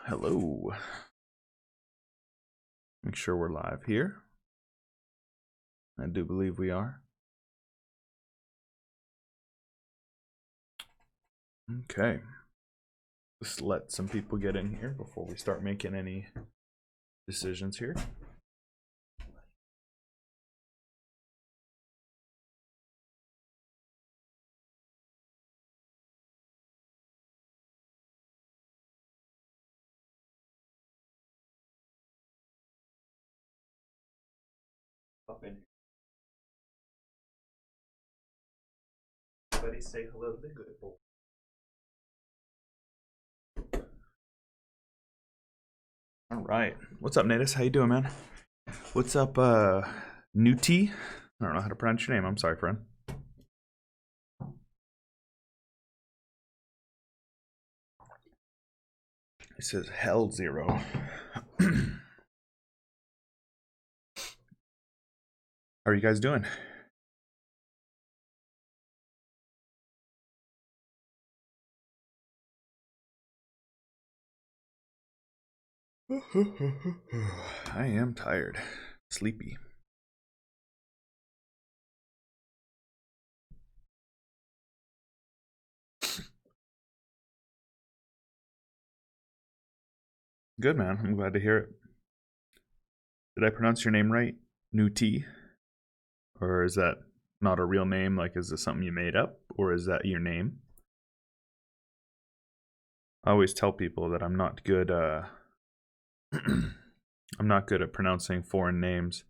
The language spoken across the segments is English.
Hello. Make sure we're live here. I do believe we are. Okay. Just let some people get in here before we start making any decisions here. Up in here. Everybody say hello to the good boy. All right. What's up, Natus? How you doing, man? What's up, Newty? I don't know how to pronounce your name. I'm sorry, friend. It says Hell Zero. How are you guys doing? I am tired. Sleepy. Good, man. I'm glad to hear it. Did I pronounce your name right? Nuti? Or is that not a real name? Like, is this something you made up? Or is that your name? I always tell people that I'm not good, I'm not good at pronouncing foreign names.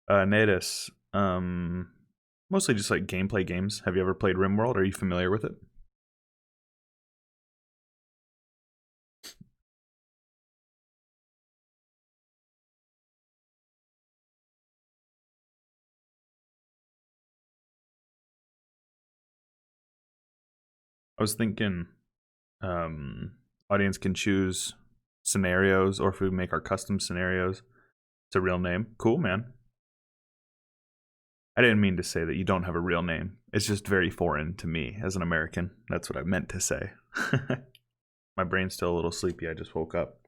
Natus, mostly just like gameplay games. Have you ever played RimWorld? Are you familiar with it? I was thinking audience can choose scenarios, or if we make our custom scenarios, it's a real name. Cool, man. I didn't mean to say that you don't have a real name. It's just very foreign to me as an American. That's what I meant to say. My brain's still a little sleepy. I just woke up.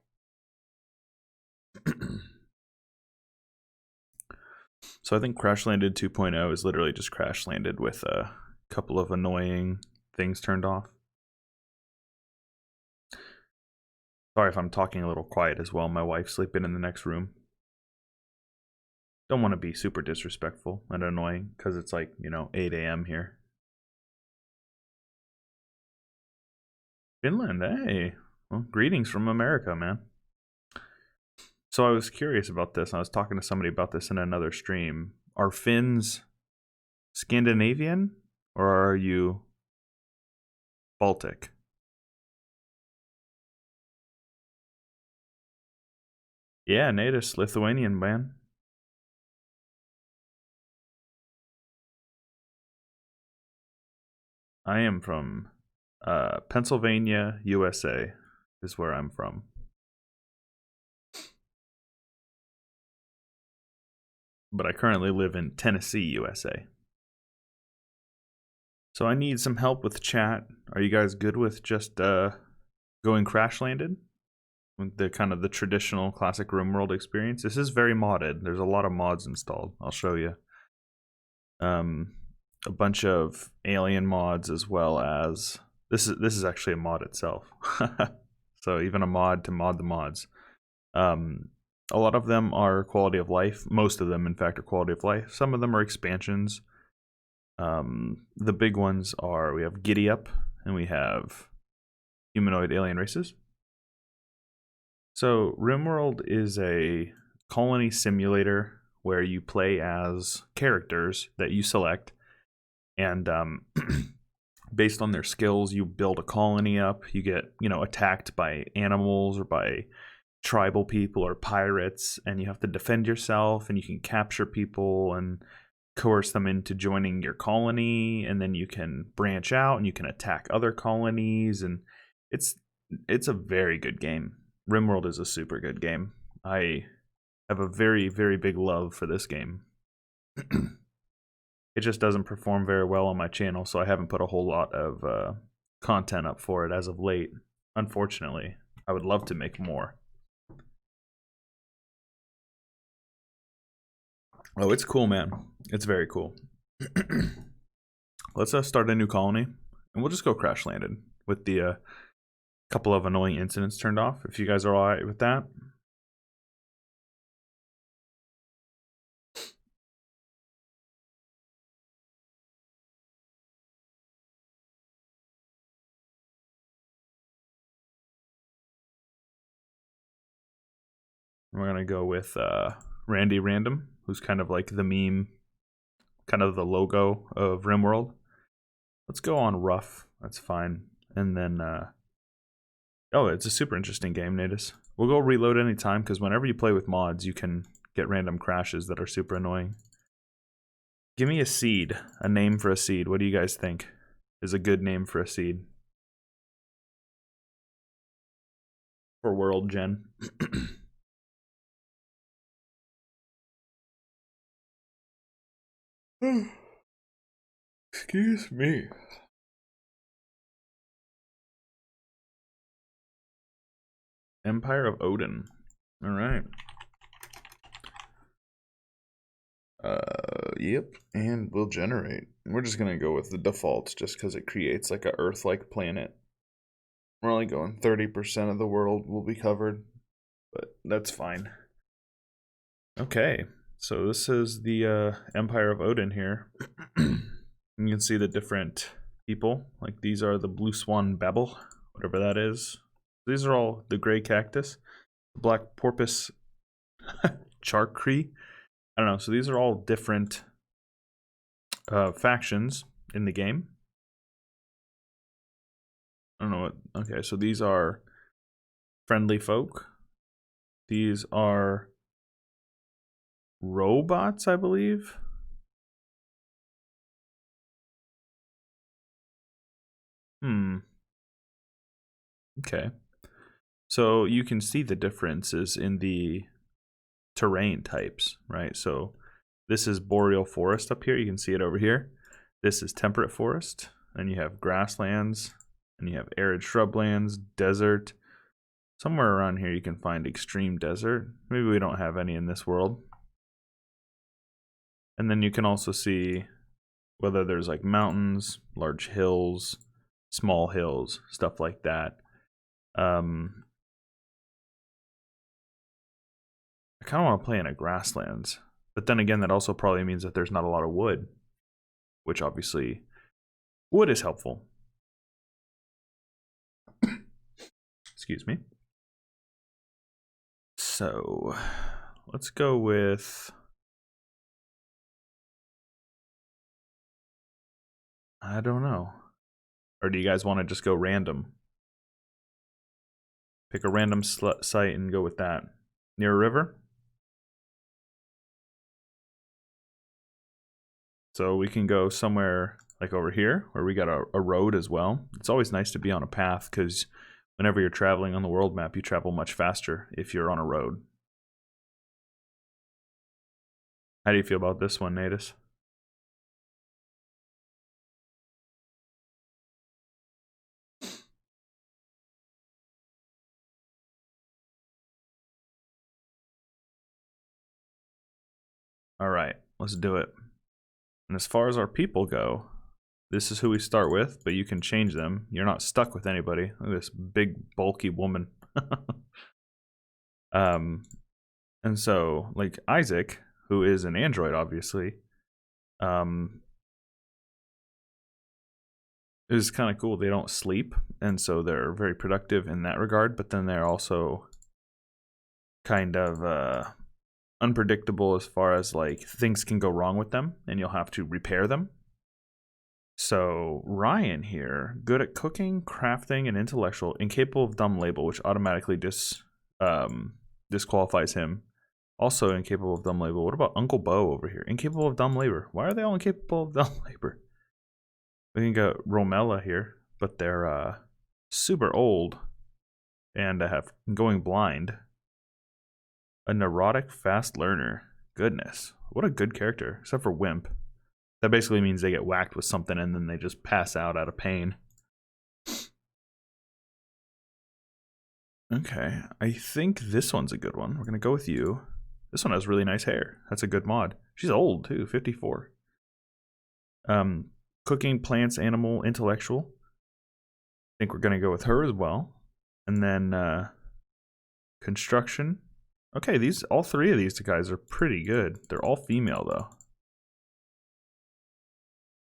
So I think Crash Landed 2.0 is literally just Crash Landed with a couple of annoying things turned off. Sorry if I'm talking a little quiet as well. My wife's sleeping in the next room. Don't want to be super disrespectful and annoying because it's like, 8 a.m. here. Finland, hey. Well, greetings from America, man. So I was curious about this. I was talking to somebody about this in another stream. Are Finns Scandinavian or are you Baltic? Yeah, native Lithuanian, man. I am from Pennsylvania, USA is where I'm from. But I currently live in Tennessee, USA. So I need some help with chat. Are you guys good with just going Crash Landed? With the kind of the traditional classic RimWorld experience? This is very modded. There's a lot of mods installed. I'll show you. A bunch of alien mods, as well as this is actually a mod itself. So even a mod to mod the mods. A lot of them are quality of life. Most of them, in fact, are quality of life. Some of them are expansions. The big ones are, we have Giddy Up and we have humanoid alien races. So RimWorld is a colony simulator where you play as characters that you select, and based on their skills, you build a colony up. You get, attacked by animals or by tribal people or pirates, and you have to defend yourself, and you can capture people and coerce them into joining your colony, and then you can branch out and you can attack other colonies, and it's a very good game. RimWorld is a super good game. I have a very, very big love for this game. It just doesn't perform very well on my channel, so I haven't put a whole lot of content up for it as of late, unfortunately. I would love to make more. Oh, it's cool, man. It's very cool. Let's start a new colony, and we'll just go crash landed with the couple of annoying incidents turned off, if you guys are alright with that. We're gonna go with Randy Random, who's kind of like the meme, kind of the logo of RimWorld. Let's go on rough. That's fine. And then, oh, it's a super interesting game, Natus. We'll go reload anytime, because whenever you play with mods, you can get random crashes that are super annoying. Give me a seed, a name for a seed. What do you guys think is a good name for a seed? For World Gen. Excuse me. Empire of Odin. All right. Yep, and we'll generate. We're just gonna go with the defaults just because it creates like a Earth-like planet. We're only going 30% of the world will be covered, but that's fine. Okay, so this is the Empire of Odin here. You can see the different people. Like these are the Blue Swan Babel, whatever that is. These are all the gray cactus, the black porpoise charcree. I don't know. So these are all different factions in the game. I don't know what. Okay, so these are friendly folk. These are robots, I believe. Okay. So you can see the differences in the terrain types, right? So this is boreal forest up here. You can see it over here. This is temperate forest. And you have grasslands. And you have arid shrublands, desert. Somewhere around here you can find extreme desert. Maybe we don't have any in this world. And then you can also see whether there's like mountains, large hills, small hills, stuff like that. I kind of want to play in a grasslands. But then again, that also probably means that there's not a lot of wood. Which obviously, wood is helpful. Excuse me. So, let's go with... I don't know. Or do you guys want to just go random? Pick a random site and go with that. Near a river? So we can go somewhere like over here where we got a road as well. It's always nice to be on a path because whenever you're traveling on the world map, you travel much faster if you're on a road. How do you feel about this one, Natus? All right, let's do it. And as far as our people go, this is who we start with, but you can change them. You're not stuck with anybody. Look at this big, bulky woman. And so, like Isaac, who is an android, obviously, is kind of cool. They don't sleep, and so they're very productive in that regard, but then they're also kind of unpredictable as far as like things can go wrong with them, and you'll have to repair them. So Ryan here, good at cooking, crafting, and intellectual, incapable of dumb labor, which automatically disqualifies him. Also incapable of dumb labor. What about Uncle Bo over here? Incapable of dumb labor. Why are they all incapable of dumb labor? We can go Romella here, but they're super old and have going blind. A neurotic fast learner. Goodness, what a good character, except for Wimp. That basically means they get whacked with something and then they just pass out of pain. Okay, I think this one's a good one. We're gonna go with you. This one has really nice hair. That's a good mod. She's old too, 54. Cooking, plants, animal, intellectual. I think we're gonna go with her as well. And then construction. Okay, all three of these guys are pretty good. They're all female though.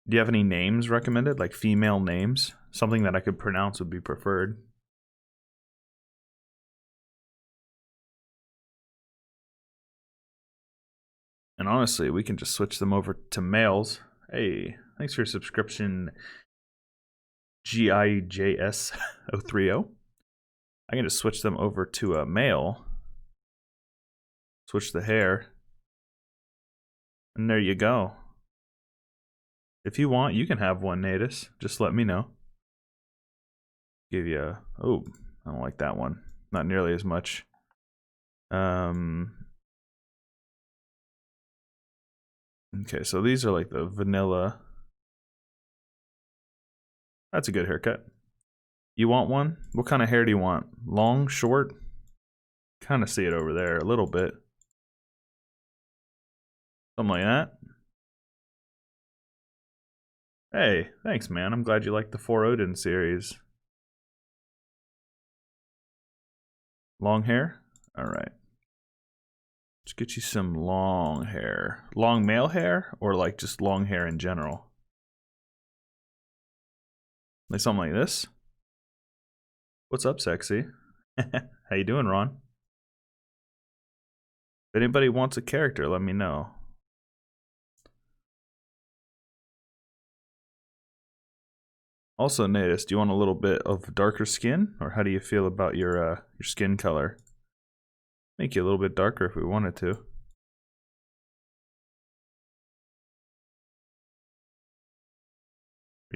Do you have any names recommended, like female names? Something that I could pronounce would be preferred. And honestly, we can just switch them over to males. Hey, thanks for your subscription, GIJS030. I can just switch them over to a male. Switch the hair. And there you go. If you want, you can have one, Natus. Just let me know. Give you a... Oh, I don't like that one. Not nearly as much. Okay, so these are like the vanilla. That's a good haircut. You want one? What kind of hair do you want? Long, short? Kind of see it over there a little bit. Something like that. Hey, thanks, man. I'm glad you like the 4 Odin series. Long hair? Alright. Let's get you some long hair. Long male hair? Or like just long hair in general? Like something like this? What's up, sexy? How you doing, Ron? If anybody wants a character, let me know. Also, Natus, do you want a little bit of darker skin? Or how do you feel about your skin color? Make you a little bit darker if we wanted to. Are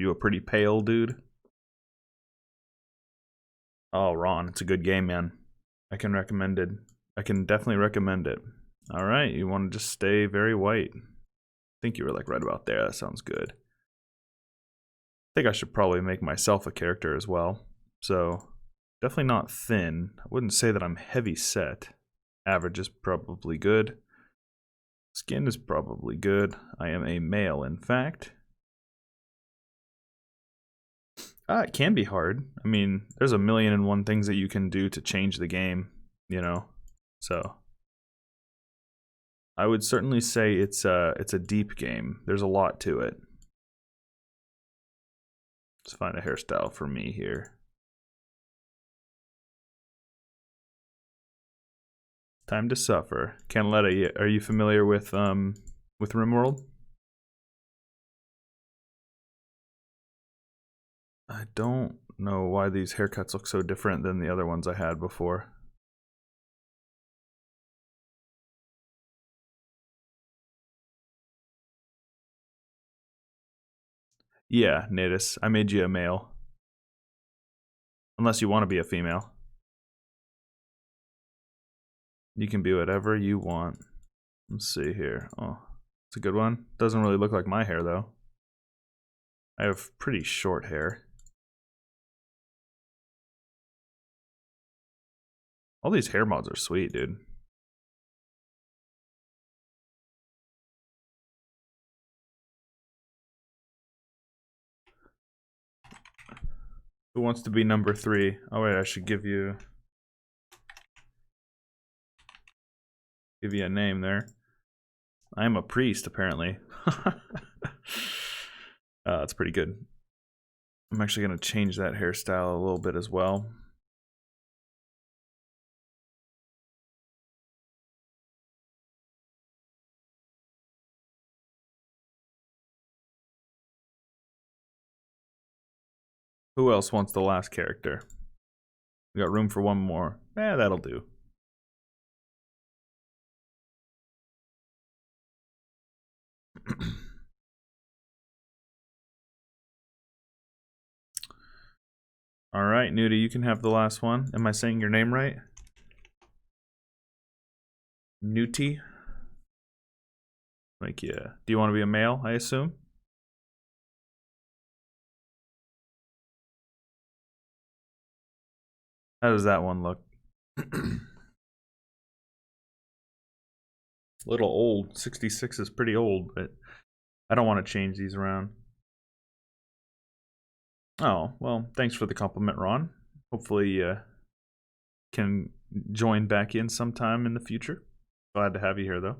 you a pretty pale dude? Oh, Ron, it's a good game, man. I can recommend it. I can definitely recommend it. Alright, you want to just stay very white. I think you were like right about there. That sounds good. I think I should probably make myself a character as well. So, definitely not thin. I wouldn't say that I'm heavy set. Average is probably good. Skin is probably good. I am a male, in fact. It can be hard. I mean, there's a million and one things that you can do to change the game, you know? So, I would certainly say it's a deep game. There's a lot to it. Let's find a hairstyle for me here. Time to Suffer. Canaletta, are you familiar with RimWorld? I don't know why these haircuts look so different than the other ones I had before. Yeah, Natus, I made you a male. Unless you want to be a female. You can be whatever you want. Let's see here. Oh, it's a good one. Doesn't really look like my hair though. I have pretty short hair. All these hair mods are sweet, dude. Who wants to be number 3? Oh wait, I should give you a name there. I am a priest, apparently. That's pretty good. I'm actually going to change that hairstyle a little bit as well. Who else wants the last character? We got room for one more. That'll do. Alright, Nudie, you can have the last one. Am I saying your name right? Nudie? Like, yeah. Do you want to be a male, I assume? How does that one look? A little old. 66 is pretty old, but I don't want to change these around. Oh, well, thanks for the compliment, Ron. Hopefully you can join back in sometime in the future. Glad to have you here, though.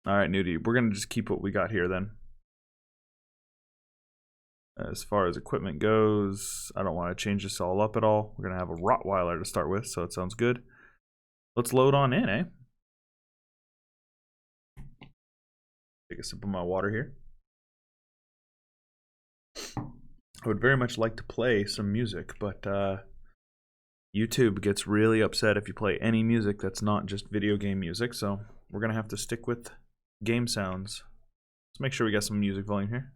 All right, Nudie, we're going to just keep what we got here then. As far as equipment goes, I don't want to change this all up at all. We're going to have a Rottweiler to start with, so it sounds good. Let's load on in, eh? Take a sip of my water here. I would very much like to play some music, but YouTube gets really upset if you play any music that's not just video game music, so we're going to have to stick with game sounds. Let's make sure we got some music volume here.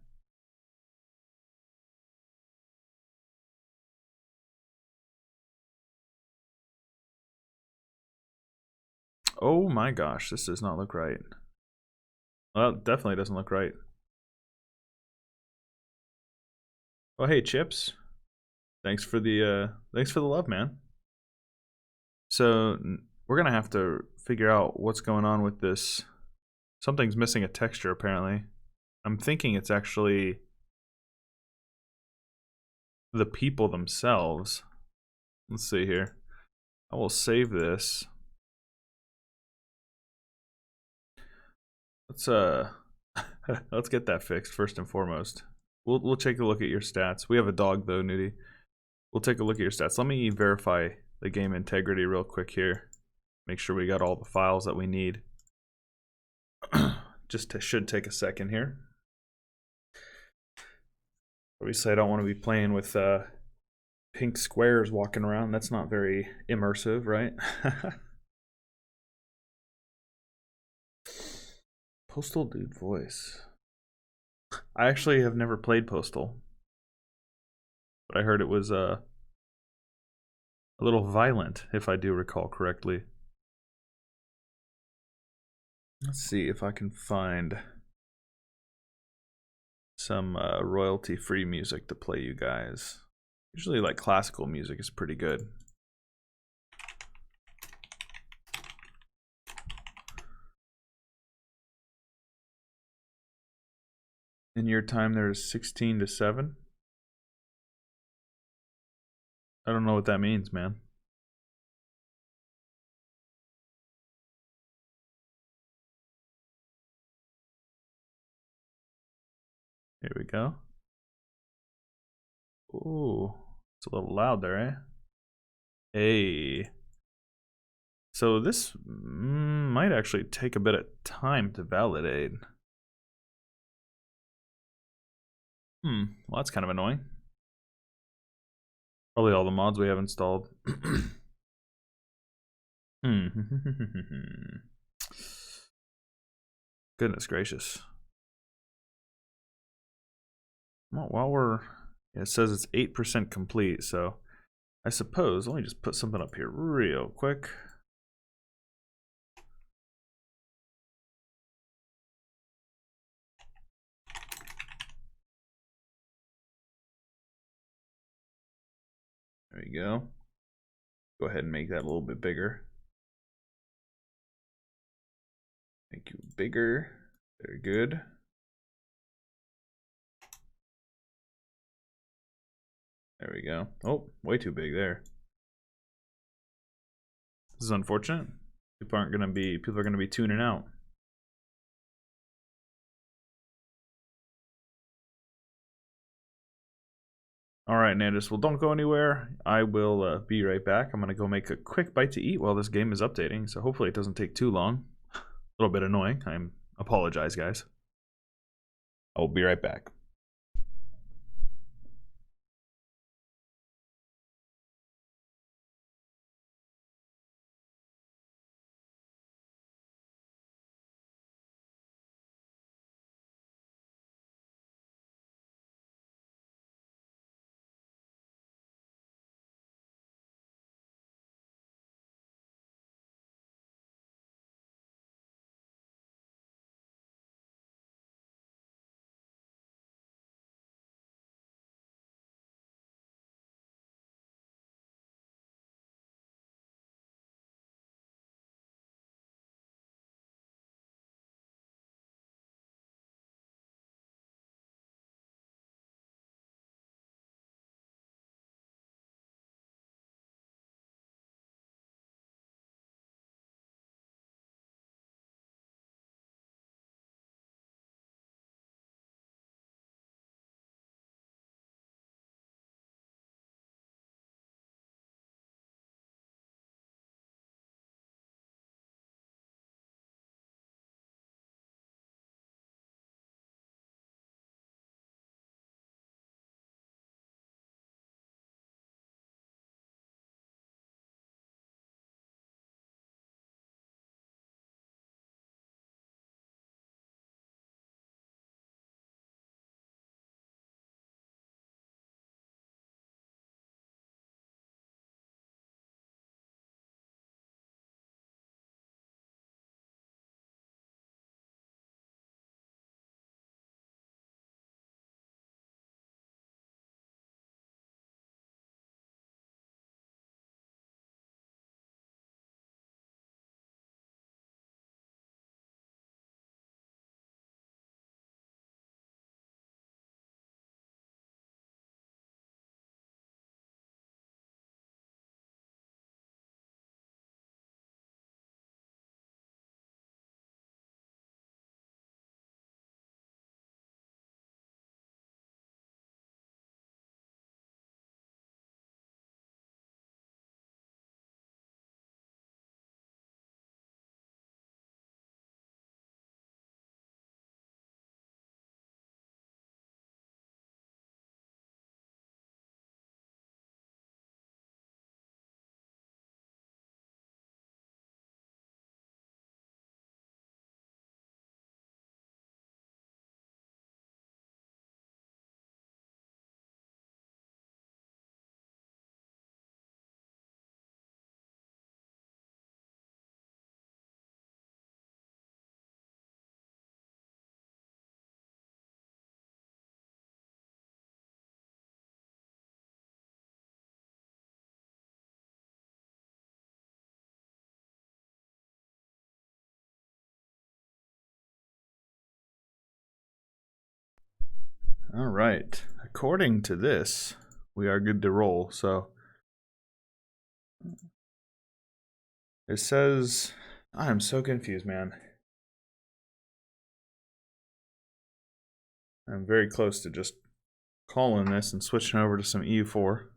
Oh my gosh, this does not look right. Well, it definitely doesn't look right. Oh hey Chips, thanks for the love, man. So we're gonna have to figure out what's going on with this. Something's missing a texture apparently. I'm thinking it's actually the people themselves. Let's see here. I will save this. Let's let's get that fixed first and foremost. We'll take a look at your stats. We have a dog though, Nudie. We'll take a look at your stats. Let me verify the game integrity real quick here. Make sure we got all the files that we need. Should take a second here. Obviously, I don't want to be playing with pink squares walking around. That's not very immersive, right? Postal Dude voice. I actually have never played Postal, but I heard it was a little violent, if I do recall correctly. Let's see if I can find some royalty-free music to play you guys. Usually, like classical music is pretty good. In your time, there's 16 to 7. I don't know what that means, man. Here we go. Ooh, it's a little loud there, eh? Hey. So this might actually take a bit of time to validate. Well, that's kind of annoying. Probably all the mods we have installed. Goodness gracious. Well, while we're... It says it's 8% complete, so I suppose, let me just put something up here real quick. There you go. Go ahead and make that a little bit bigger. Make you bigger. Very good. There we go. Oh, way too big there. This is unfortunate. People are gonna be tuning out. All right, Nandis. Well, don't go anywhere. I will be right back. I'm gonna go make a quick bite to eat while this game is updating. So hopefully it doesn't take too long. A little bit annoying. I apologize, guys. I will be right back. All right. According to this, we are good to roll. So it says, I'm so confused, man. I'm very close to just calling this and switching over to some EU4.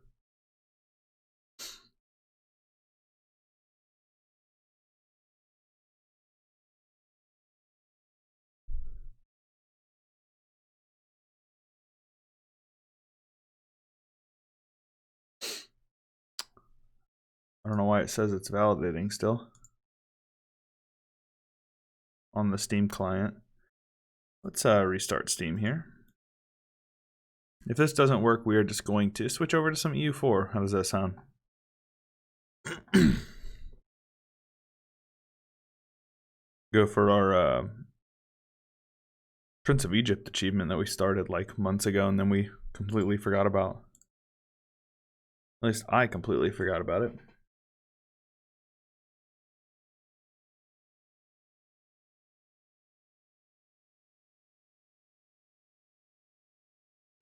I don't know why it says it's validating still on the Steam client. Let's restart Steam here. If this doesn't work, we are just going to switch over to some EU4. How does that sound? Go for our Prince of Egypt achievement that we started like months ago and then we completely forgot about. At least I completely forgot about it.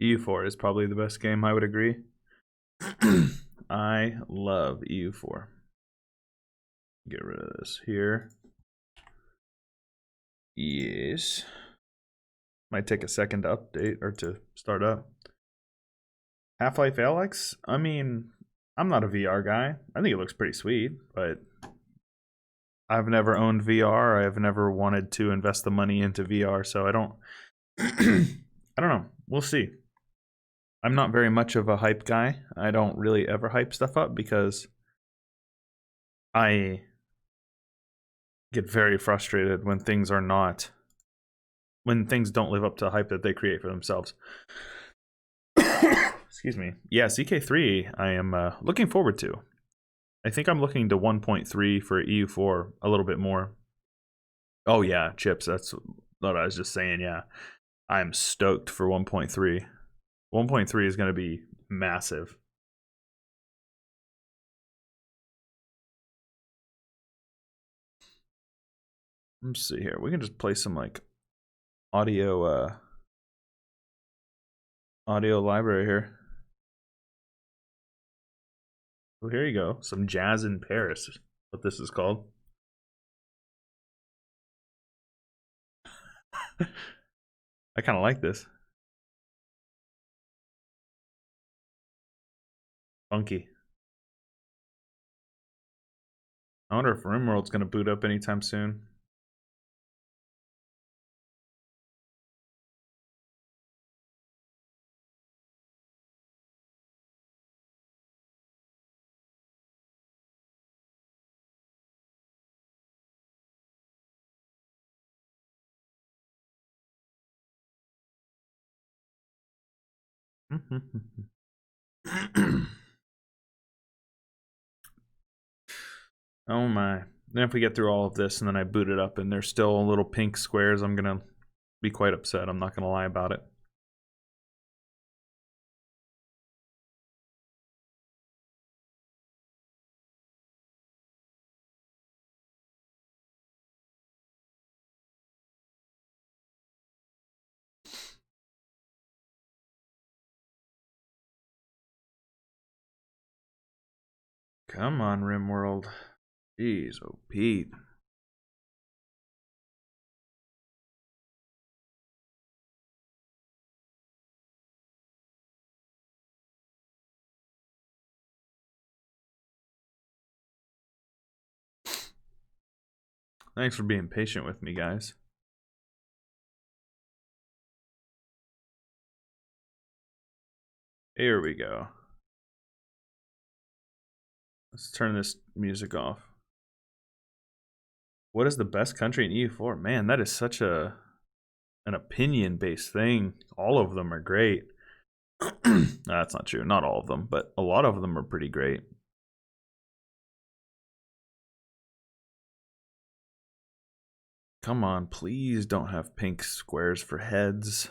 EU4 is probably the best game, I would agree. I love EU4. Get rid of this here. Yes. Might take a second to update or to start up. Half-Life Alyx? I mean, I'm not a VR guy. I think it looks pretty sweet, but I've never owned VR. I've never wanted to invest the money into VR, so I don't I don't know. We'll see. I'm not very much of a hype guy. I don't really ever hype stuff up because I get very frustrated when things are not, when things don't live up to the hype that they create for themselves. Excuse me. Yeah, CK3 I am looking forward to. I think I'm looking to 1.3 for EU4 a little bit more. Oh yeah, chips, that's what I was just saying, yeah. I'm stoked for 1.3. 1.3 is going to be massive. Let's see here. We can just play some like audio library here. Well, here you go. Some jazz in Paris. What this is called. I kind of like this. Funky. I wonder if RIMWORLD's going to boot up anytime soon. Oh my. Then if we get through all of this and then I boot it up and there's still little pink squares, I'm going to be quite upset. I'm not going to lie about it. Come on, RimWorld. Jeez, oh Pete. Thanks for being patient with me, guys. Here we go. Let's turn this music off. What is the best country in EU4? Man, that is such an opinion-based thing. All of them are great. That's not true. Not all of them, but a lot of them are pretty great. Come on, please don't have pink squares for heads.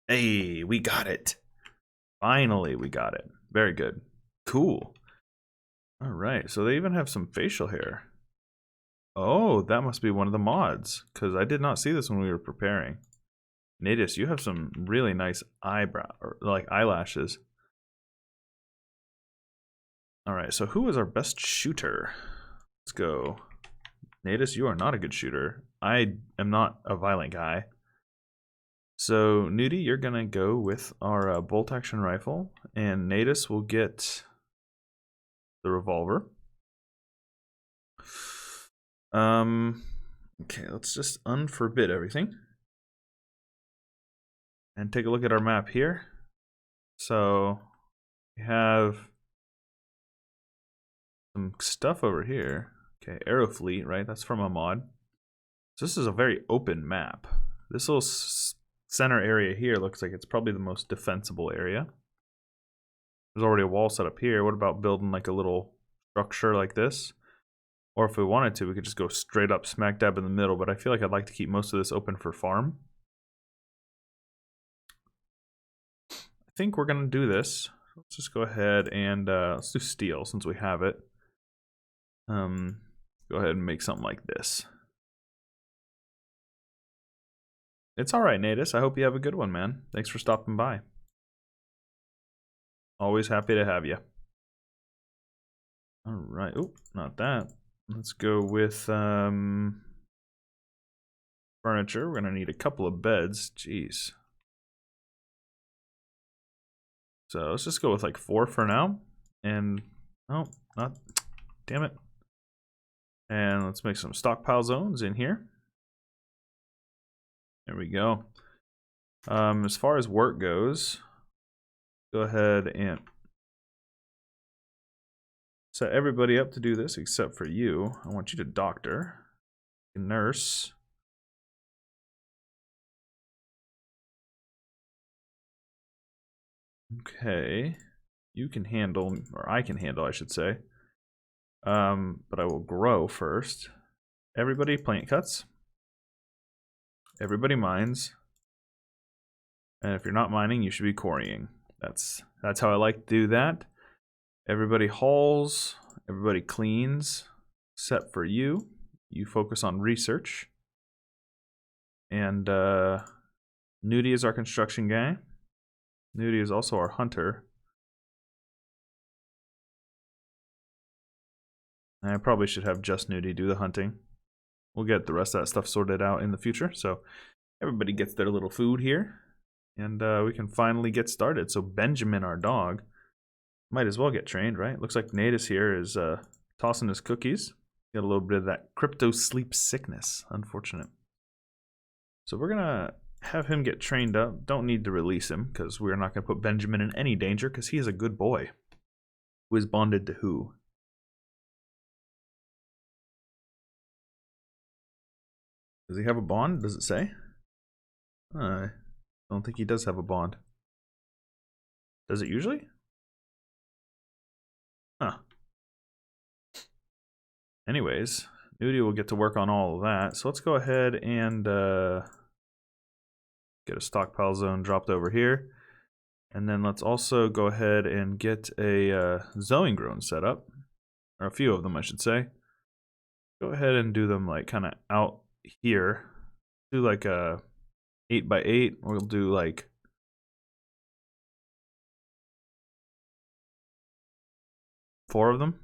Hey, we got it. Finally, we got it. Very good. Cool. All right, so they even have some facial hair. Oh, that must be one of the mods, because I did not see this when we were preparing. Natus, you have some really nice eyebrow, or like eyelashes. All right, so who is our best shooter? Let's go. Natus, you are not a good shooter. I am not a violent guy. So, Nudie, you're going to go with our bolt-action rifle, and Natus will get the revolver. Okay, let's just unforbid everything. And take a look at our map here. So, we have some stuff over here. Okay, Aerofleet, right? That's from a mod. So this is a very open map. This little center area here looks like it's probably the most defensible area. There's already a wall set up here. What about building like a little structure like this? Or if we wanted to, we could just go straight up smack dab in the middle, but I feel like I'd like to keep most of this open for farm. I think we're going to do this. Let's just go ahead and let's do steel since we have it. Go ahead and make something like this. It's all right, Natus. I hope you have a good one, man. Thanks for stopping by. Always happy to have you. All right. Oh, not that. Let's go with furniture. We're going to need a couple of beds. Jeez. So let's just go with like 4 for now. And, oh, not, damn it. And let's make some stockpile zones in here. There we go. As far as work goes, go ahead and set everybody up to do this except for you. I want you to doctor, nurse. Okay, you can handle, or I can handle, I should say. But I will grow first. Everybody plant cuts. Everybody mines. And if you're not mining, you should be quarrying. That's how I like to do that. Everybody hauls. Everybody cleans. Except for you. You focus on research. And Nudie is our construction guy. Nudie is also our hunter. I probably should have just Nudie do the hunting. We'll get the rest of that stuff sorted out in the future. So everybody gets their little food here. And we can finally get started. So Benjamin, our dog, might as well get trained, right? Looks like Natus here is tossing his cookies. Got a little bit of that crypto sleep sickness. Unfortunate. So we're going to have him get trained up. Don't need to release him because we're not going to put Benjamin in any danger because he is a good boy. Who is bonded to who? Does he have a bond? Does it say? I don't think he does have a bond. Does it usually? Huh. Anyways, Nudie will get to work on all of that. So let's go ahead and get a stockpile zone dropped over here. And then let's also go ahead and get a zoning grown set up. Or a few of them, I should say. Go ahead and do them like kind of out here. Do like a 8x8. We'll do like 4 of them.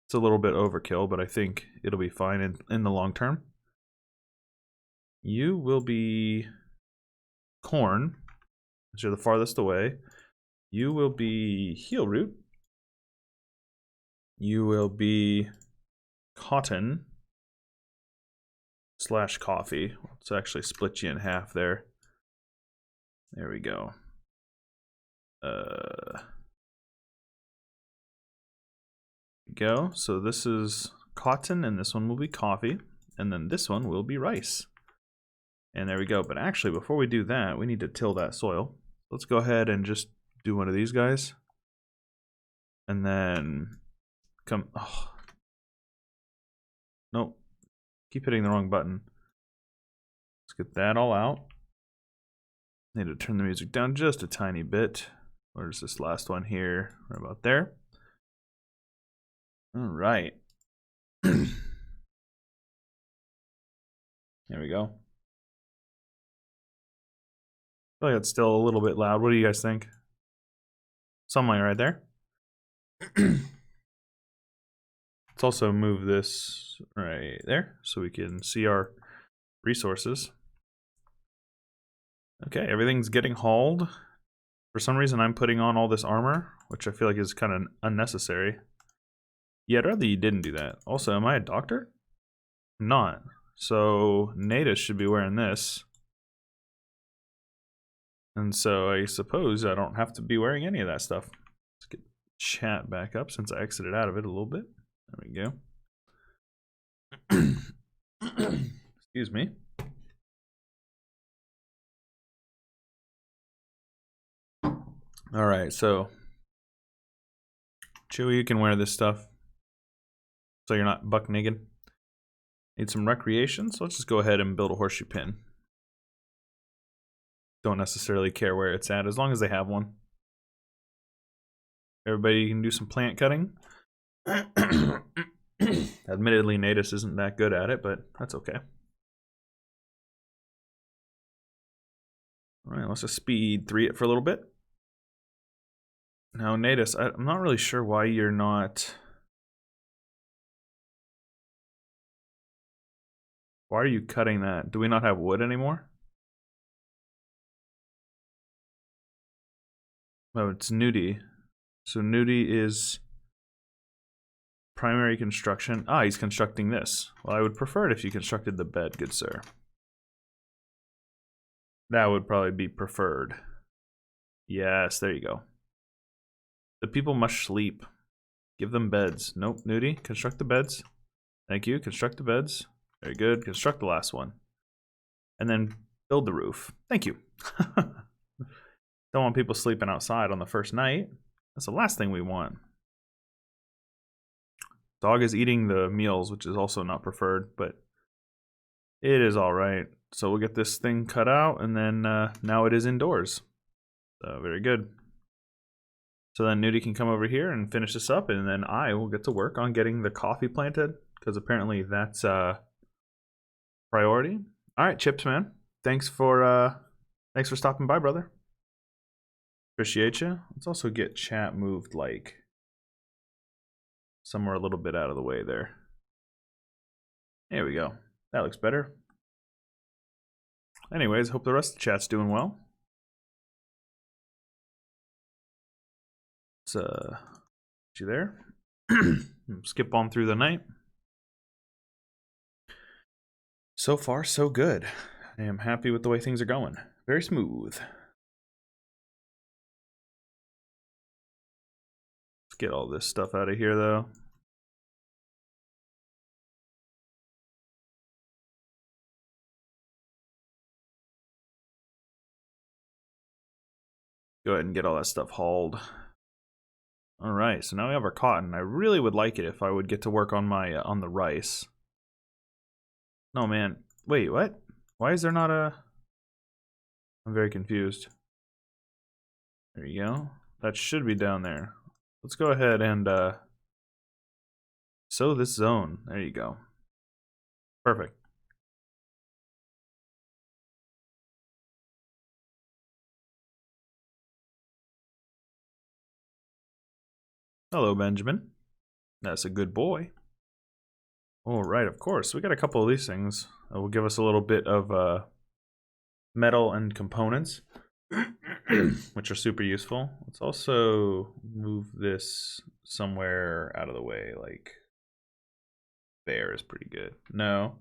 It's a little bit overkill, but I think it'll be fine in the long term. You will be corn, as you're the farthest away. You will be heel root. You will be cotton / coffee. Let's actually split you in half there. There we go. Go. So this is cotton, and this one will be coffee, and then this one will be rice. And there we go. But actually, before we do that, we need to till that soil. Let's go ahead and just do one of these guys. And then come. Oh. Nope. Keep hitting the wrong button. Let's get that all out. Need to turn the music down just a tiny bit. Where's this last one here? Right about there. All right. There we go. feel like it's still a little bit loud. What do you guys think? Something right there. Let's also move this right there so we can see our resources. Okay, everything's getting hauled. For some reason, I'm putting on all this armor, which I feel like is kind of unnecessary. Yeah, I'd rather you didn't do that. Also, am I a doctor? I'm not. So, Nada should be wearing this. And so, I suppose I don't have to be wearing any of that stuff. Let's get chat back up since I exited out of it a little bit. There we go. Excuse me. All right, so Chewie, you can wear this stuff so you're not buck naked. Need some recreation, so let's just go ahead and build a horseshoe pin. Don't necessarily care where it's at, as long as they have one. Everybody can do some plant cutting. Admittedly, Natus isn't that good at it, but that's okay. All right, let's just speed 3 it for a little bit. Now, Natus, I'm not really sure why you're not... Why are you cutting that? Do we not have wood anymore? Oh, it's Nudie. So Nudie is primary construction. Ah, he's constructing this. Well, I would prefer it if you constructed the bed, good sir. That would probably be preferred. Yes, there you go. The people must sleep. Give them beds. Nope, Nudie, construct the beds. Thank you, construct the beds. Very good, construct the last one. And then build the roof. Thank you. Don't want people sleeping outside on the first night. That's the last thing we want. Dog is eating the meals, which is also not preferred, but it is all right. So we'll get this thing cut out, and then now it is indoors. So very good. So then Nudie can come over here and finish this up, and then I will get to work on getting the coffee planted, because apparently that's priority. All right, Chips, man. Thanks for stopping by, brother. Appreciate you. Let's also get chat moved like somewhere a little bit out of the way there. There we go. That looks better. Anyways, hope the rest of the chat's doing well. Let's get you there. Skip on through the night. So far, so good. I am happy with the way things are going. Very smooth. Let's get all this stuff out of here, though. Go ahead and get all that stuff hauled. All right, so now we have our cotton. I really would like it if I would get to work on my on the rice. No, man. Wait, what? Why is there not a... I'm very confused. There you go. That should be down there. Let's go ahead and sow this zone. There you go. Perfect. Hello, Benjamin. That's a good boy. All right, of course. We got a couple of these things that will give us a little bit of metal and components, which are super useful. Let's also move this somewhere out of the way, like there is pretty good. No.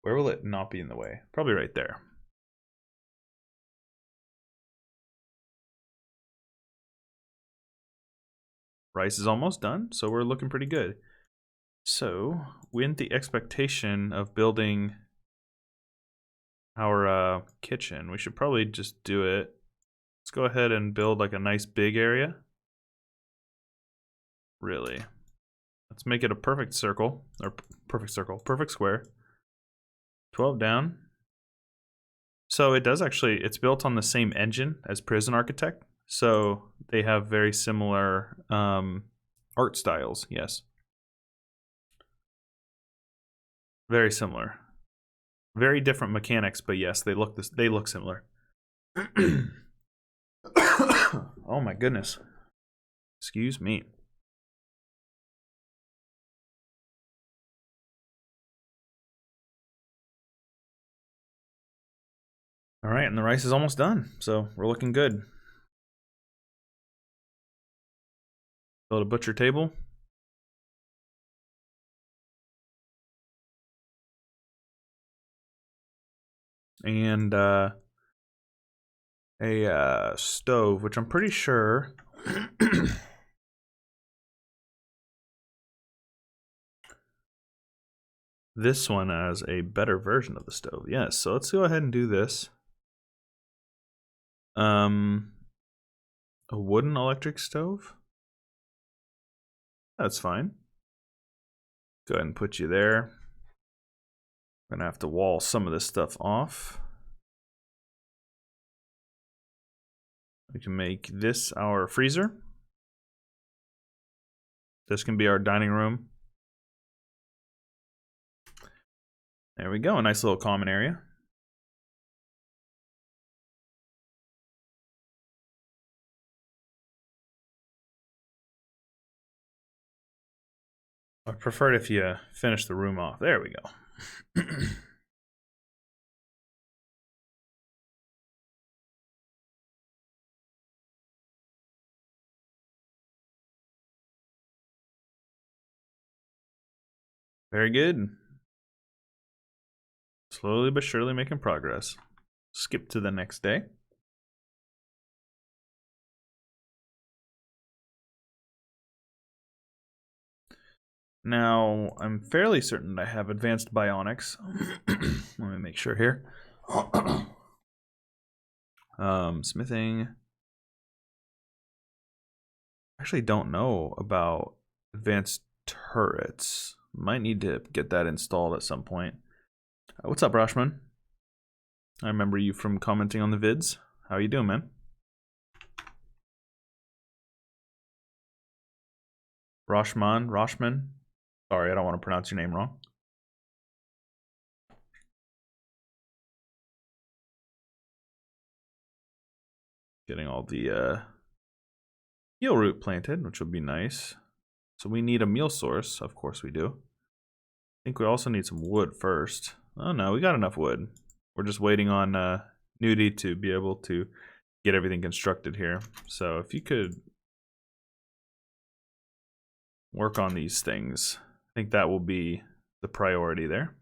Where will it not be in the way? Probably right there. Rice is almost done, so we're looking pretty good. So, with the expectation of building our kitchen, we should probably just do it. Let's go ahead and build like a nice big area. Really. Let's make it a perfect circle, or perfect square. 12 down. So it does actually, it's built on the same engine as Prison Architect. So they have very similar art styles, yes. Very similar. Very different mechanics, but yes, they look similar. Oh my goodness. Excuse me. All right, and the rice is almost done, so we're looking good. Build a butcher table. And a stove, which I'm pretty sure this one has a better version of the stove. Yes, so let's go ahead and do this. A wooden electric stove? That's fine. Go ahead and put you there. I'm gonna have to wall some of this stuff off. We can make this our freezer. This can be our dining room. There we go, a nice little common area. I prefer it if you finish the room off. There we go. Very good. Slowly but surely making progress. Skip to the next day. Now, I'm fairly certain I have advanced bionics. Let me make sure here. Smithing. I actually don't know about advanced turrets. Might need to get that installed at some point. What's up, Rashman? I remember you from commenting on the vids. How you doing, man? Rashman. Sorry, I don't want to pronounce your name wrong. Getting all the heal root planted, which will be nice. So we need a meal source. Of course we do. I think we also need some wood first. Oh no, we got enough wood. We're just waiting on Nudie to be able to get everything constructed here. So if you could work on these things, I think that will be the priority there.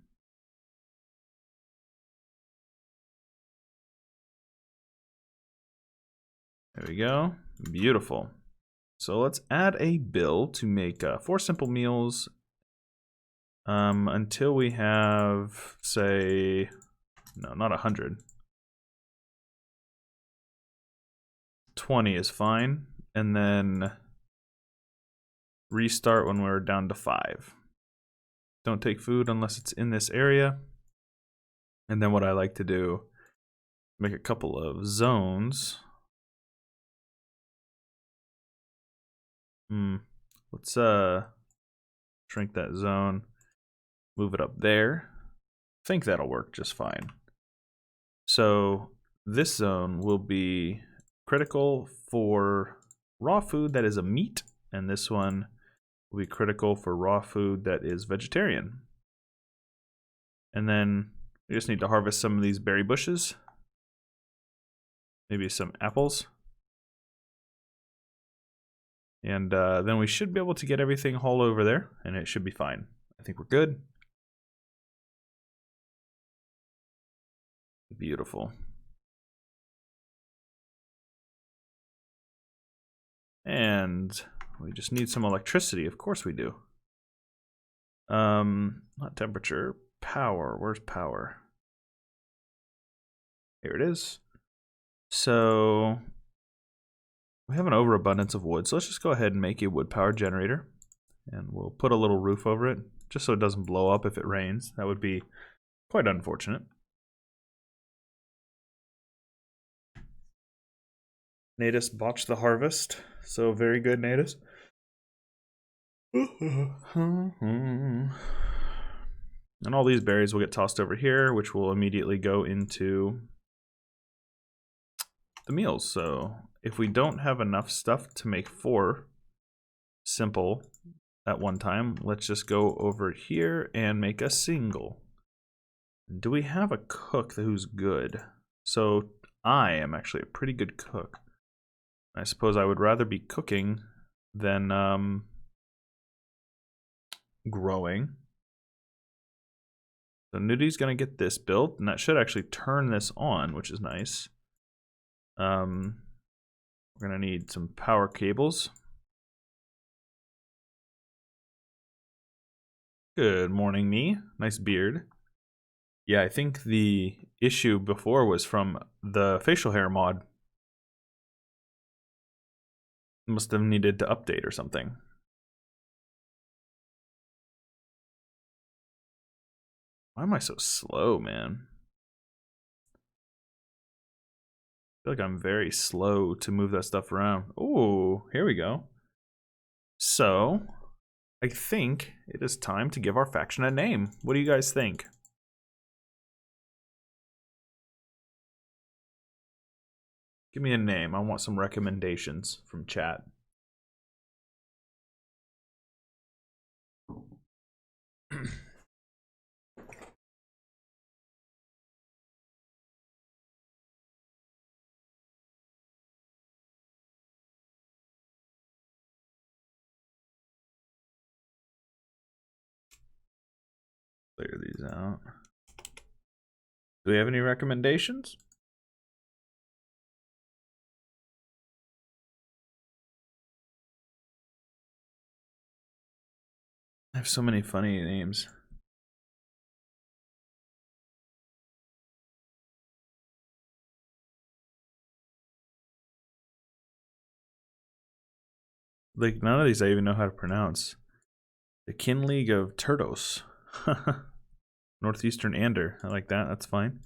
There we go. Beautiful. So let's add a bill to make 4 simple meals until we have, say, no, not 100. 20 is fine. And then restart when we're down to 5. Don't take food unless it's in this area. And then what I like to do, make a couple of zones. Let's shrink that zone, move it up there. I think that'll work just fine. So this zone will be critical for raw food that is a meat, and this one will be critical for raw food that is vegetarian. And then we just need to harvest some of these berry bushes, maybe some apples. And then we should be able to get everything hauled over there, and it should be fine. I think we're good. Beautiful. And we just need some electricity. Of course we do. Not temperature, power. Where's power? Here it is. So we have an overabundance of wood, so let's just go ahead and make a wood power generator, and we'll put a little roof over it just so it doesn't blow up if it rains. That would be quite unfortunate. Natus botched the harvest, so very good, Natus. And all these berries will get tossed over here, which will immediately go into the meals. So if we don't have enough stuff to make 4 simple at one time, let's just go over here and make a single. Do we have a cook who's good? So I am actually a pretty good cook. I suppose I would rather be cooking than growing. So Nudi's gonna get this built, and that should actually turn this on, which is nice. We're gonna need some power cables. Good morning, me. Nice beard. Yeah, I think the issue before was from the facial hair mod. Must have needed to update or something. Why am I so slow, man? I feel like I'm very slow to move that stuff around. Oh, here we go. So, I think it is time to give our faction a name. What do you guys think? Give me a name. I want some recommendations from chat. Clear these out. Do we have any recommendations? I have so many funny names. Like, none of these I even know how to pronounce. The Kin League of Turdos. Northeastern Ander. I like that. That's fine.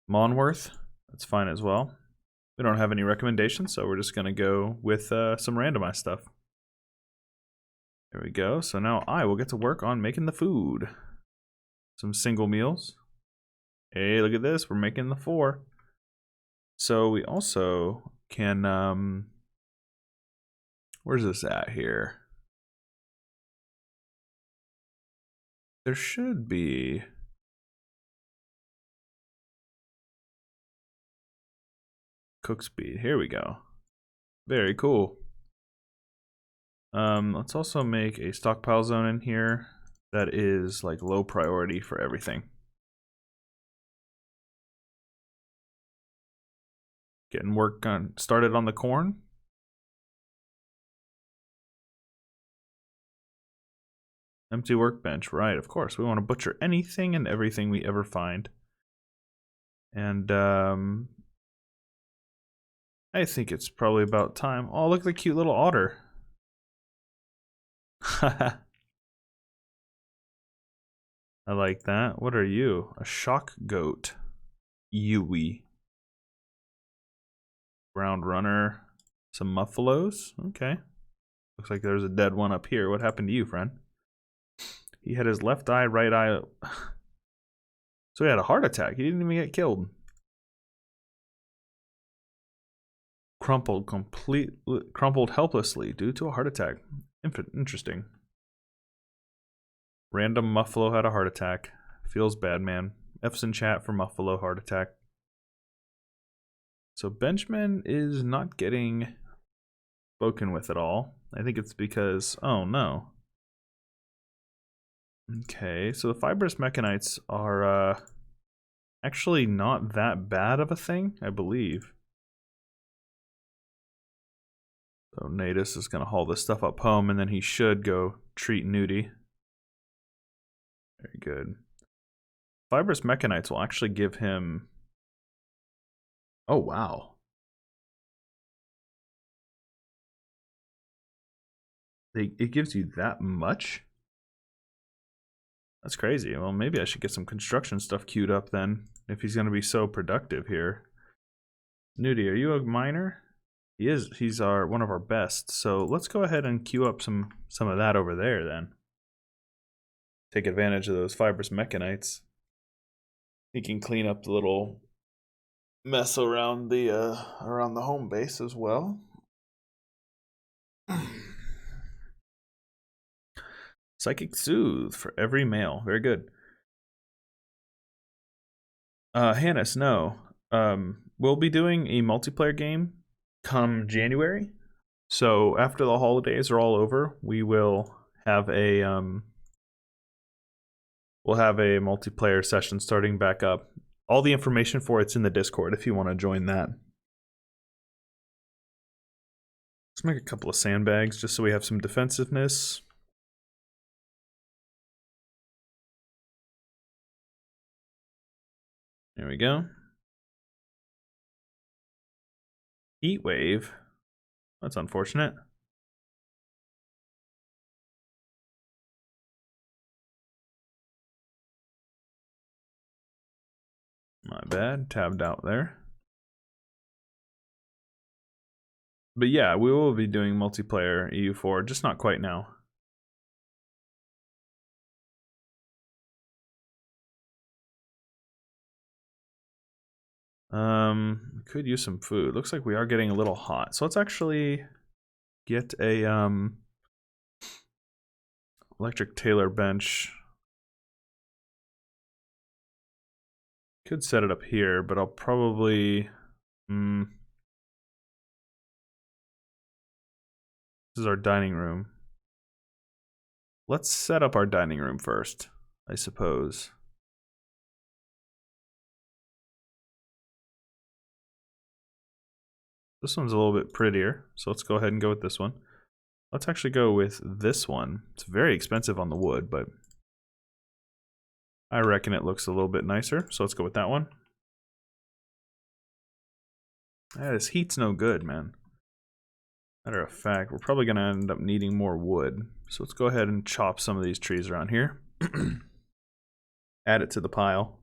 Monworth. That's fine as well. We don't have any recommendations, so we're just going to go with some randomized stuff. There we go. So now I will get to work on making the food. Some single meals. Hey, look at this. We're making the 4. So we also can... where's this at here? There should be... cook speed. Here we go. Very cool. Let's also make a stockpile zone in here that is like low priority for everything. Getting work started on the corn. Empty workbench, right, of course. We want to butcher anything and everything we ever find. And I think it's probably about time. Oh, look at the cute little otter. I like that. What are you? A shock goat. Yui. Ground runner. Some muffalos. Okay. Looks like there's a dead one up here. What happened to you, friend? He had his left eye, right eye. So he had a heart attack. He didn't even get killed. Crumpled helplessly due to a heart attack. Interesting. Random Muffalo had a heart attack. Feels bad, man. F's in chat for Muffalo heart attack. So Benjamin is not getting spoken with at all. I think it's because, oh no. Okay, so the fibrous mechanites are actually not that bad of a thing, I believe. So Natus is going to haul this stuff up home, and then he should go treat Nudie. Very good. Fibrous mechanites will actually give him... Oh, wow. It gives you that much? That's crazy. Well, maybe I should get some construction stuff queued up then, if he's going to be so productive here. Nudie, are you a miner? He is. He's one of our best. So let's go ahead and queue up some of that over there then. Take advantage of those fibrous mechanites. He can clean up the little mess around the home base as well. Psychic Soothe for every male. Very good. Hannes, no. We'll be doing a multiplayer game come January. So after the holidays are all over, we will have a multiplayer session starting back up. All the information for it's in the Discord if you want to join that. Let's make a couple of sandbags just so we have some defensiveness. There we go. Heat wave. That's unfortunate. My bad. Tabbed out there. But yeah, we will be doing multiplayer EU4, just not quite now. Could use some food. Looks like we are getting a little hot. So let's actually get a electric Taylor bench. Could set it up here, but I'll probably this is our dining room. Let's set up our dining room first, I suppose. This one's a little bit prettier, so let's go ahead and go with this one. Let's actually go with this one. It's very expensive on the wood, but I reckon it looks a little bit nicer, so let's go with that one. This heat's no good, man. Matter of fact, we're probably going to end up needing more wood. So let's go ahead and chop some of these trees around here. Add it to the pile.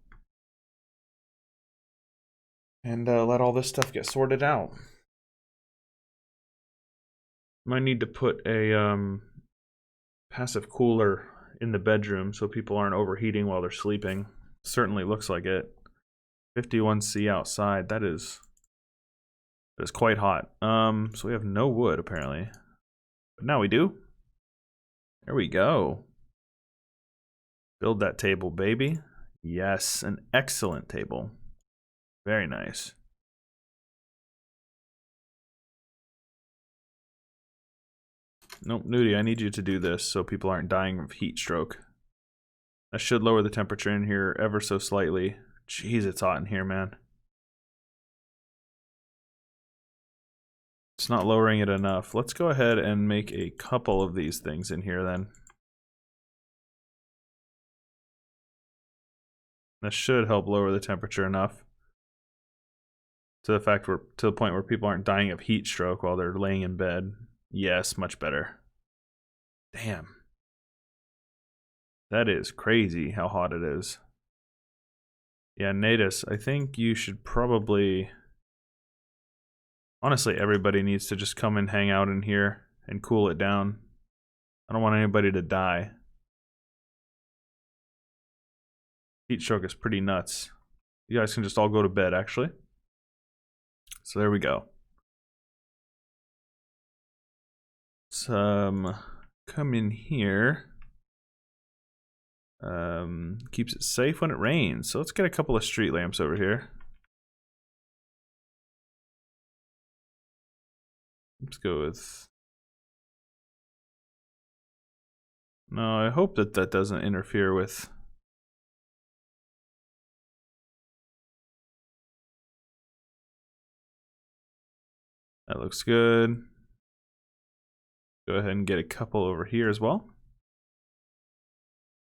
And let all this stuff get sorted out. Might need to put a passive cooler in the bedroom so people aren't overheating while they're sleeping. Certainly looks like it. 51°C outside. That is quite hot. So we have no wood apparently. But now we do. There we go. Build that table, baby. Yes, an excellent table. Very nice. Nope, Nudie, I need you to do this so people aren't dying of heat stroke. That should lower the temperature in here ever so slightly. Jeez, it's hot in here, man. It's not lowering it enough. Let's go ahead and make a couple of these things in here then. That should help lower the temperature enough to the point where people aren't dying of heat stroke while they're laying in bed. Yes, much better. Damn. That is crazy how hot it is. Yeah, Natus, I think you should probably... Honestly, everybody needs to just come and hang out in here and cool it down. I don't want anybody to die. Heat stroke is pretty nuts. You guys can just all go to bed, actually. So there we go. Let's come in here. Keeps it safe when it rains. So let's get a couple of street lamps over here. Let's go with... No, I hope that that doesn't interfere with... That looks good. Go ahead and get a couple over here as well.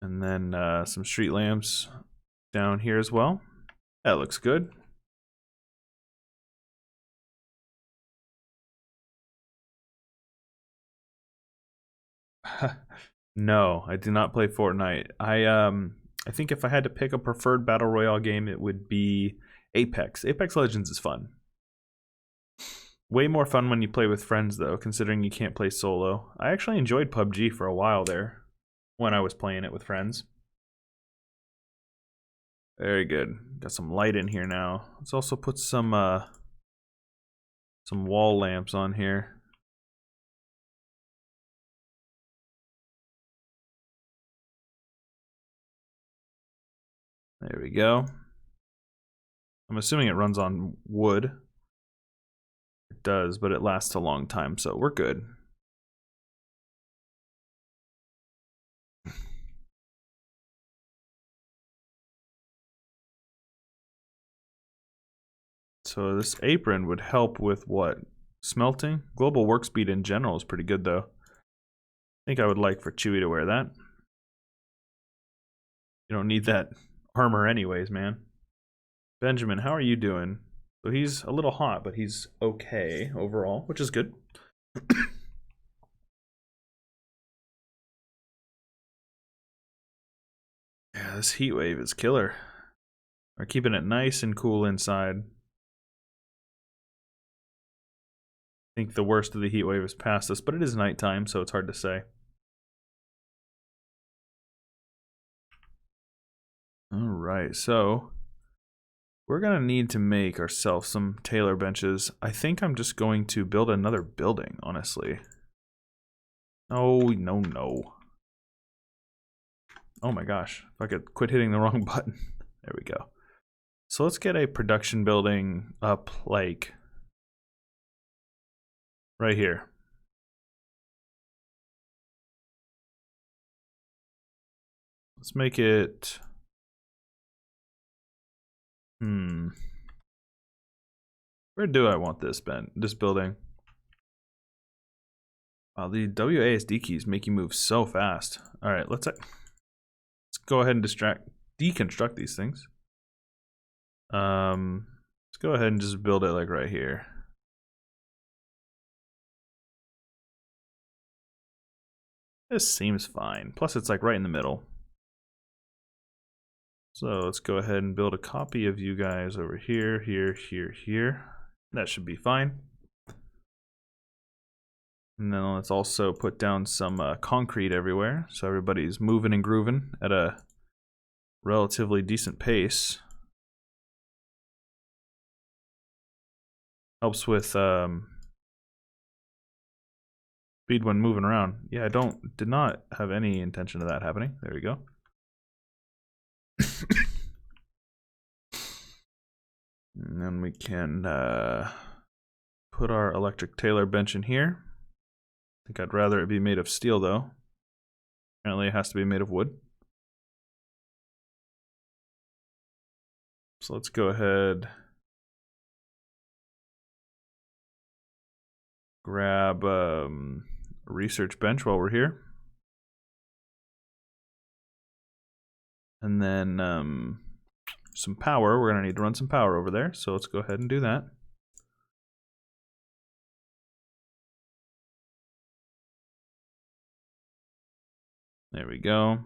And then some street lamps down here as well. That looks good. No, I do not play Fortnite. I think if I had to pick a preferred battle royale game, it would be Apex. Apex Legends is fun. Way more fun when you play with friends, though, considering you can't play solo. I actually enjoyed PUBG for a while there when I was playing it with friends. Very good. Got some light in here now. Let's also put some wall lamps on here. There we go. I'm assuming it runs on wood. It does, but it lasts a long time, so we're good. So this apron would help with what? Smelting? Global work speed in general is pretty good though. I think I would like for Chewie to wear that. You don't need that armor anyways, man. Benjamin, how are you doing? So he's a little hot, but he's okay overall, which is good. Yeah, this heat wave is killer. We're keeping it nice and cool inside. I think the worst of the heat wave is past us, but it is nighttime, so it's hard to say. Alright, so we're gonna need to make ourselves some tailor benches. I think I'm just going to build another building, honestly. Oh, no. Oh my gosh, if I could quit hitting the wrong button. There we go. So let's get a production building up, like, right here. Let's make it... Where do I want this building? Wow, the WASD keys make you move so fast. Alright, let's go ahead and deconstruct these things. Let's go ahead and just build it like right here. This seems fine. Plus it's like right in the middle. So let's go ahead and build a copy of you guys over here, here. That should be fine. And then let's also put down some concrete everywhere, so everybody's moving and grooving at a relatively decent pace. Helps with speed when moving around. Yeah, did not have any intention of that happening. There we go. And then we can put our electric tailor bench in here. I think I'd rather it be made of steel though. Apparently it has to be made of wood. So let's go ahead, grab a research bench while we're here. And then some power. We're gonna need to run some power over there, so let's go ahead and do that. There we go.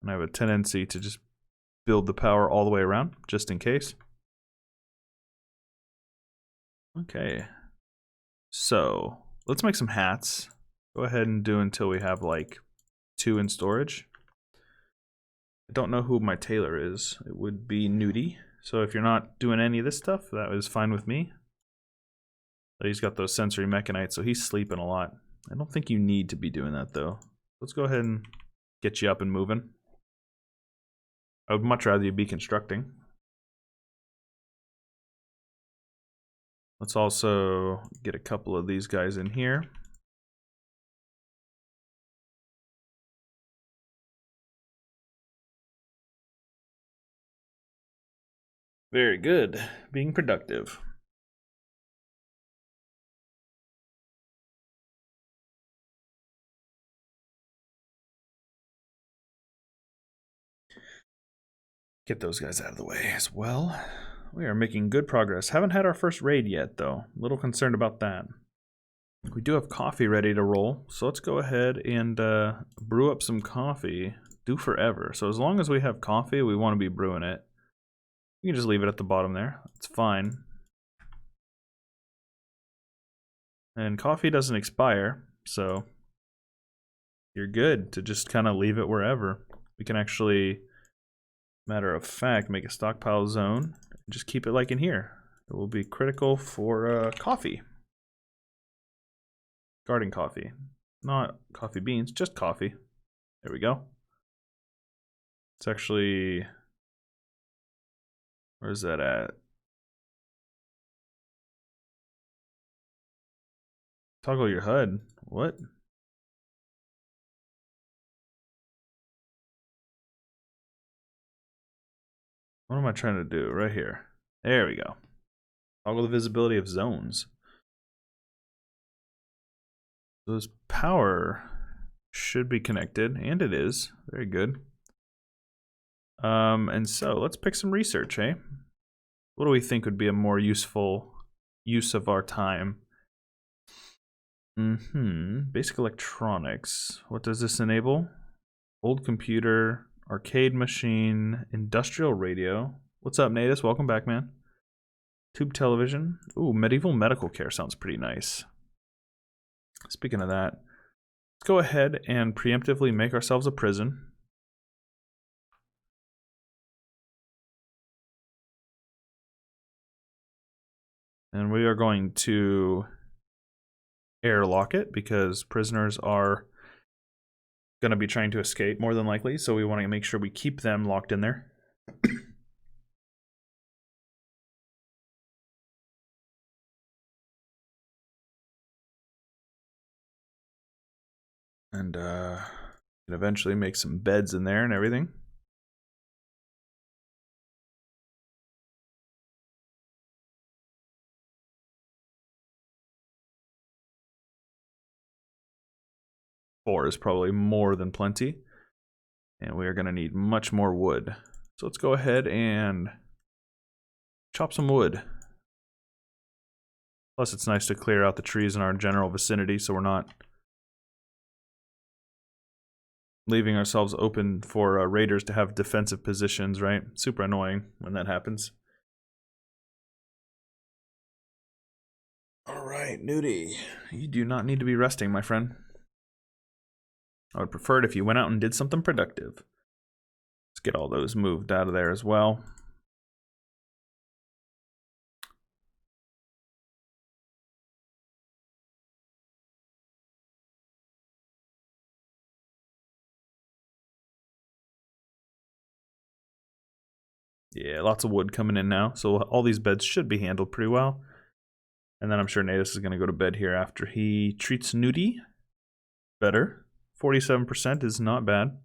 And I have a tendency to just build the power all the way around, just in case. Okay. So let's make some hats. Go ahead and do until we have like 2 in storage. I don't know who my tailor is. It would be Nudie. So if you're not doing any of this stuff, that is fine with me. But he's got those sensory mechanites, so he's sleeping a lot. I don't think you need to be doing that though. Let's go ahead and get you up and moving. I would much rather you be constructing. Let's also get a couple of these guys in here. Very good. Being productive. Get those guys out of the way as well. We are making good progress. Haven't had our first raid yet, though. A little concerned about that. We do have coffee ready to roll, so let's go ahead and brew up some coffee. Do forever. So as long as we have coffee, we want to be brewing it. You can just leave it at the bottom there. It's fine. And coffee doesn't expire, so you're good to just kind of leave it wherever. We can actually Matter of fact, make a stockpile zone. Just keep it like in here. It will be critical for coffee. Garden coffee. Not coffee beans, just coffee. There we go. It's actually... Where's that at? Toggle your HUD. What? What am I trying to do? Right here. There we go. Toggle the visibility of zones. Those power should be connected, and it is. Very good. And so let's pick some research, eh? What do we think would be a more useful use of our time? Basic electronics. What does this enable? Old computer, arcade machine, industrial radio. What's up, Natus? Welcome back, man. Tube television. Ooh, medieval medical care sounds pretty nice. Speaking of that, let's go ahead and preemptively make ourselves a prison. And we are going to airlock it because prisoners are going to be trying to escape more than likely. So we want to make sure we keep them locked in there. And eventually make some beds in there and everything. Four is probably more than plenty. And we are going to need much more wood. So let's go ahead and chop some wood. Plus it's nice to clear out the trees in our general vicinity so we're not leaving ourselves open for raiders to have defensive positions, right? Super annoying when that happens. Alright, Nudie. You do not need to be resting, my friend. I would prefer it if you went out and did something productive. Let's get all those moved out of there as well. Yeah, lots of wood coming in now, so all these beds should be handled pretty well. And then I'm sure Natus is going to go to bed here after he treats Nudie better. 47% is not bad.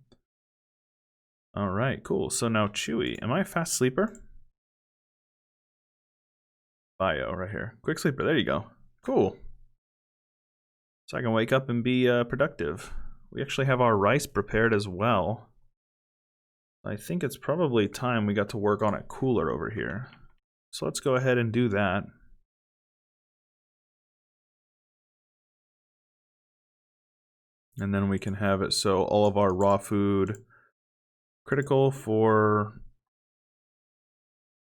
Alright, cool. So now Chewy. Am I a fast sleeper? Bio right here. Quick sleeper. There you go. Cool. So I can wake up and be productive. We actually have our rice prepared as well. I think it's probably time we got to work on a cooler over here. So let's go ahead and do that. And then we can have it so all of our raw food, critical for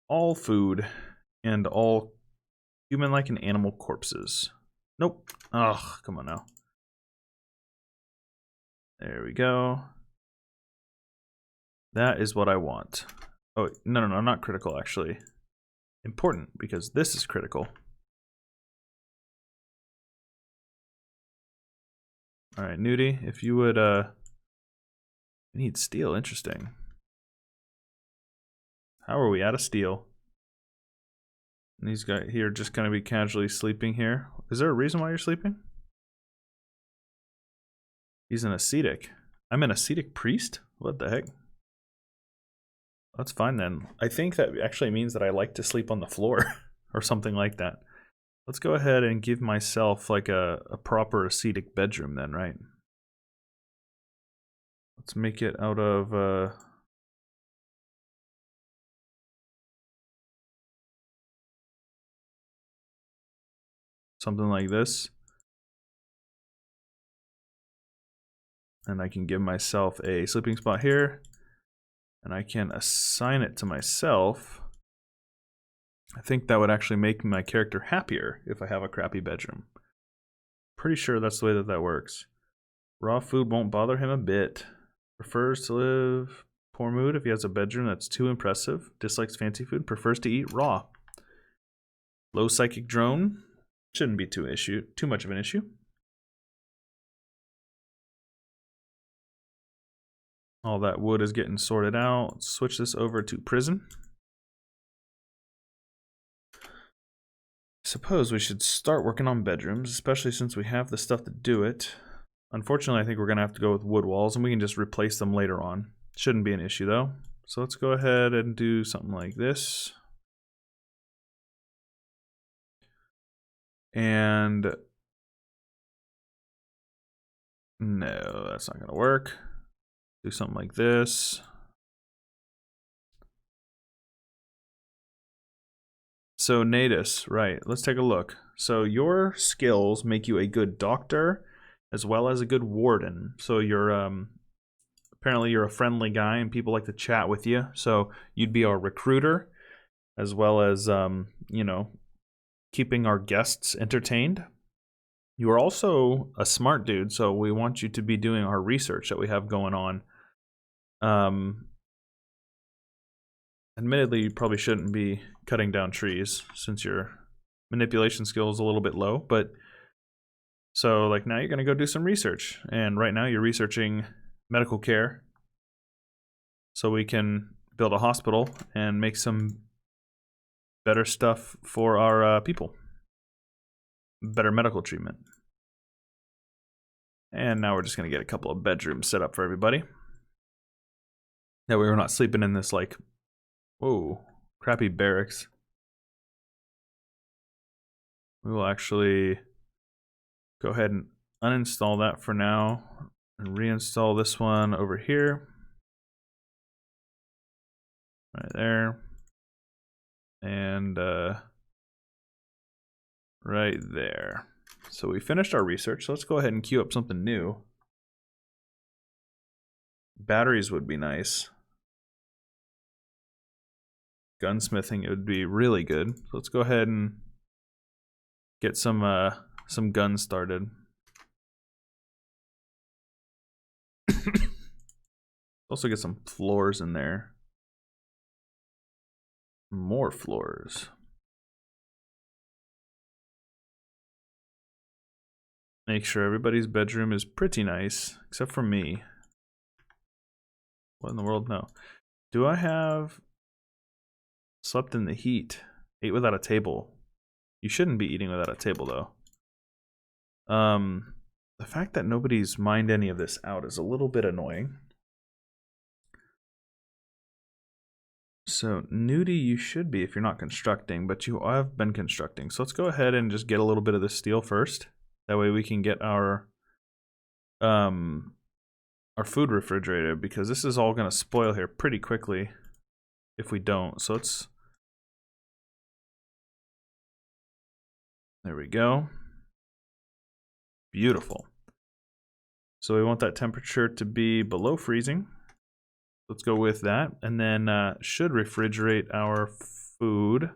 all food and all human-like and animal corpses. Nope. Ugh, come on now. There we go. That is what I want. Oh, no, not critical, actually. Important, because this is critical. Alright, Nudie, if you would, we need steel, interesting. How are we out of steel? And these guys here just gonna be casually sleeping here. Is there a reason why you're sleeping? He's an ascetic. I'm an ascetic priest? What the heck? That's fine then. I think that actually means that I like to sleep on the floor or something like that. Let's go ahead and give myself like a proper ascetic bedroom then, right? Let's make it out of something like this. And I can give myself a sleeping spot here. And I can assign it to myself. I think that would actually make my character happier if I have a crappy bedroom. Pretty sure that's the way that that works. Raw food won't bother him a bit. Prefers to live Poor mood if he has a bedroom that's too impressive. Dislikes fancy food. Prefers to eat raw. Low psychic drone. Shouldn't be too much of an issue. All that wood is getting sorted out. Let's switch this over to prison. Suppose we should start working on bedrooms, especially since we have the stuff to do it. Unfortunately, I think we're going to have to go with wood walls, and we can just replace them later on. Shouldn't be an issue, though. So let's go ahead and do something like this. And no, that's not going to work. Do something like this. So Natus, right, let's take a look. So your skills make you a good doctor as well as a good warden. So you're apparently you're a friendly guy and people like to chat with you. So you'd be our recruiter as well as you know, keeping our guests entertained. You are also a smart dude, so we want you to be doing our research that we have going on. Admittedly, you probably shouldn't be cutting down trees since your manipulation skill is a little bit low, but so like now you're going to go do some research, and right now you're researching medical care so we can build a hospital and make some better stuff for our people. Better medical treatment. And now we're just going to get a couple of bedrooms set up for everybody. That way we're not sleeping in this like, whoa, crappy barracks. We will actually go ahead and uninstall that for now and reinstall this one over here. Right there. And right there. So we finished our research. So let's go ahead and queue up something new. Batteries would be nice. Gunsmithing, it would be really good. So let's go ahead and get some guns started. Also get some floors in there. More floors. Make sure everybody's bedroom is pretty nice, except for me. What in the world? No. Do I have slept in the heat? Ate without a table. You shouldn't be eating without a table, though. The fact that nobody's mined any of this out is a little bit annoying. So, nudie you should be if you're not constructing, but you have been constructing. So let's go ahead and just get a little bit of this steel first. That way we can get our food refrigerated, because this is all going to spoil here pretty quickly if we don't. So let's... There we go. Beautiful. So we want that temperature to be below freezing. Let's go with that. And then should refrigerate our food.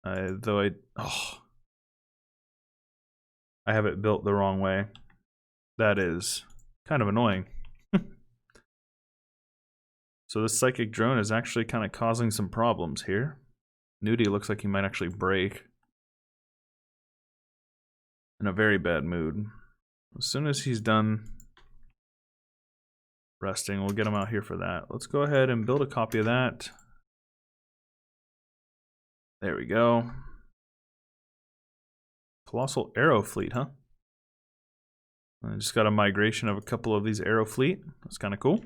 I have it built the wrong way. That is kind of annoying. So this psychic drone is actually kind of causing some problems here. Nudie looks like he might actually break. In a very bad mood. As soon as he's done resting, we'll get him out here for that. Let's go ahead and build a copy of that. There we go. Colossal Arrow Fleet, huh? I just got a migration of a couple of these Arrow Fleet. That's kind of cool.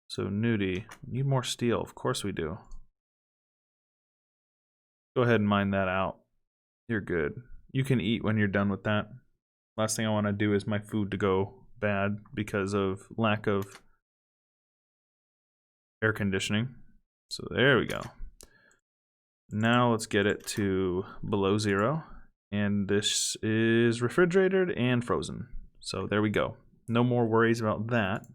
So nudie, need more steel. Of course we do. Go ahead and mine that out. You're good. You can eat when you're done with that. Last thing I want to do is my food to go bad because of lack of air conditioning. So there we go. Now let's get it to below 0. And this is refrigerated and frozen. So there we go. No more worries about that.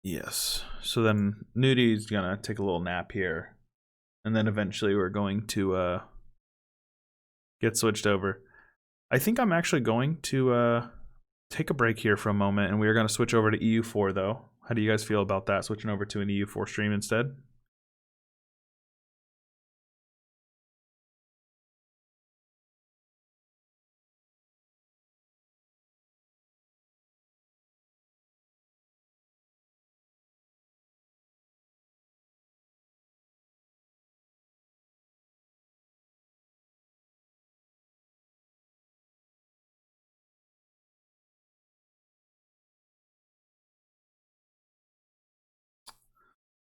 Yes. So then Nudie's gonna take a little nap here. And then eventually we're going to get switched over. I think I'm actually going to take a break here for a moment, and we are going to switch over to EU4 though. How do you guys feel about that, switching over to an EU4 stream instead?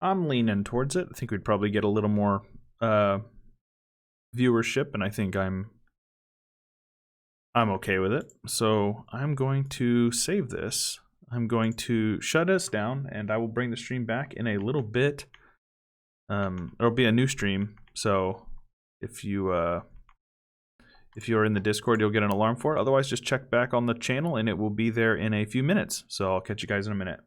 I'm leaning towards it. I think we'd probably get a little more viewership, and I think I'm okay with it. So I'm going to save this. I'm going to shut us down, and I will bring the stream back in a little bit. It'll be a new stream, so if you are in the Discord, you'll get an alarm for it. Otherwise, just check back on the channel, and it will be there in a few minutes. So I'll catch you guys in a minute.